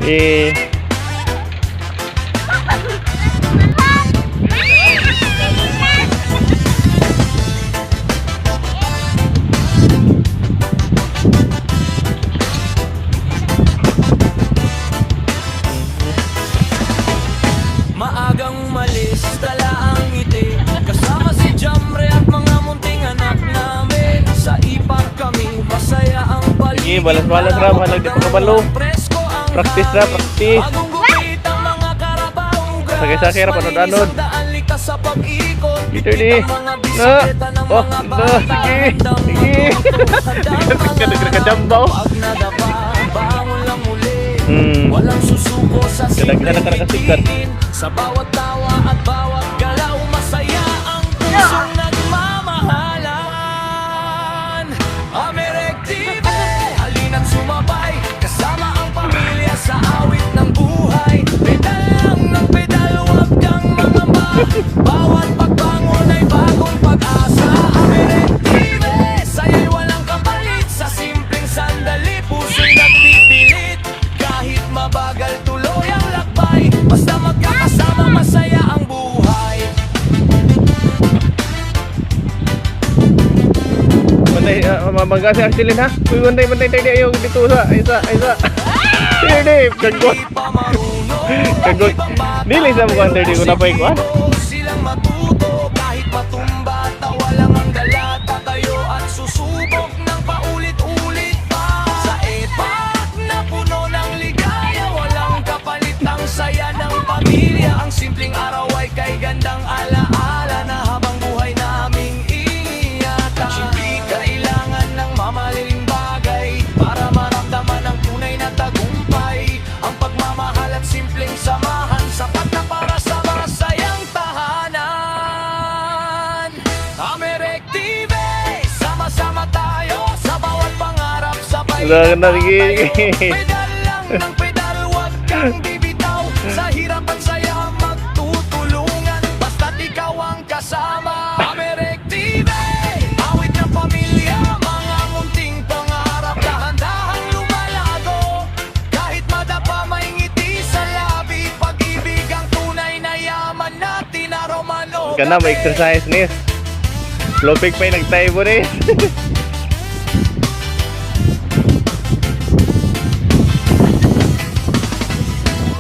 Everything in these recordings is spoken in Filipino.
Eh, maagang umalis, dala ang ngiti, kasama si Jamre at mga munting anak namin. Sa ipag kami, masaya ang sige, paligid. balas-balas ra, malag di pa kabalo. Practice ra, practice. Bagong gupit ang mga karabaong grass. Sakay-sakay ra, panod-anod. Daan likas sa pag-ikot. Dito di. Na. Oh, na, sige. Sige. Kadagdag-kadamba, oh. Pag nadapa, bangon lang muli. Hmm. Walang susuko sa Kadagdag na nakakasikat. bitihin. Sa bawat tawa at bawat galaw, masaya ang pusong nagmamahalan. Amerik TV, halina't sumabay, kasama ang pamilya sa awit ng buhay. Pedal lang ng pedal, huwag kang mangamba. Bawat pagbangon ay bagong pag-asa. Amerik TV, saya'y walang kapalit. Sa simpleng sandali, puso'y nagpipilit. Kahit mabagal tuloy ang lakbay, basta magkakasama masaya ang buhay. Bantay, mabangga si Arcelin ha. Uy, bantay tayo ayaw dito sa isa. Hindi, kagot. Di pa marunong Kagot. Dili sa mga under di ko na pa ikuan. silang matuto kahit matumba, tawa lang ang dala. Tatayo at susubok ng paulit-ulit pa. Sa epak na puno ng ligaya, walang kapalit ang saya ng pamilya. Ang simpleng araw ay kay gandang alaala na habang buhay naming ingatan. Hindi kailangan ng mamaliling bagay para maramdaman ang tunay na tagumpay. Ang pagmamahal at simpleng samahan, sapat na para sa masayang tahanan. Amerik TV, sama-sama tayo sa bawat pangarap, sabay Wala ka na, sige. pedal lang ng pedal, huwag kang bibitaw. Sa hirap at saya magtutulungan, basta't ikaw ang kasama. Amerik TV, awit ng pamilya, mga munting pangarap, dahan-dahang lumalago. Kahit madapa may ngiti sa labi, pag-ibig ang tunay na yaman natin na Romano. Ka na, may exercise nis. Slow pick pa yung nagtayo mo rin.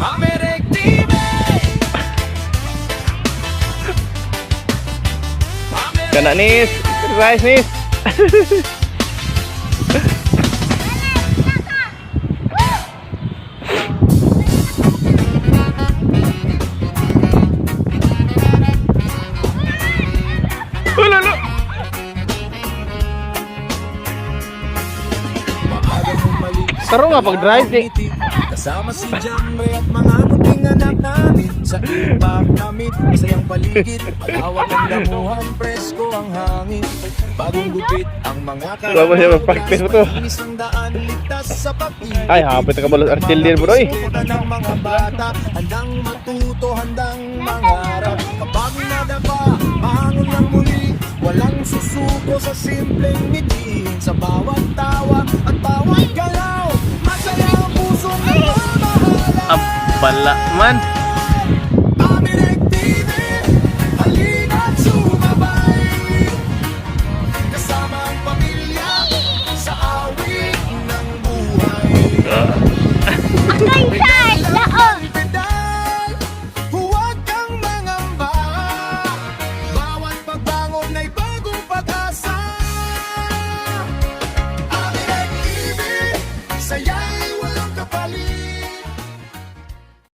Amerik TV, Kana nis. Exercise nis. Ulala. Karo nga pag-drive eh. kasama si Jamre at mga munting anak namin. Sa ipak damit, masayang paligid, malawak ang damuhan, presko ang hangin. Bagong gupit ang mga Wala mo siya mag-practice mo to. malinis ang daan, ligtas sa pag-ibig. Ay, hapit na kabalos Arcelin bro eh. Susuko ng mga bata, handang matuto, handang mangarap. Kapag nadapa, bangon lang muli, walang susuko sa simpleng ngiti. Sa bawat tawa at bawat galaw, masaya ang puso ng mamahalan. Abala man. Amerik TV, halina't sumabay, kasama ang pamilya.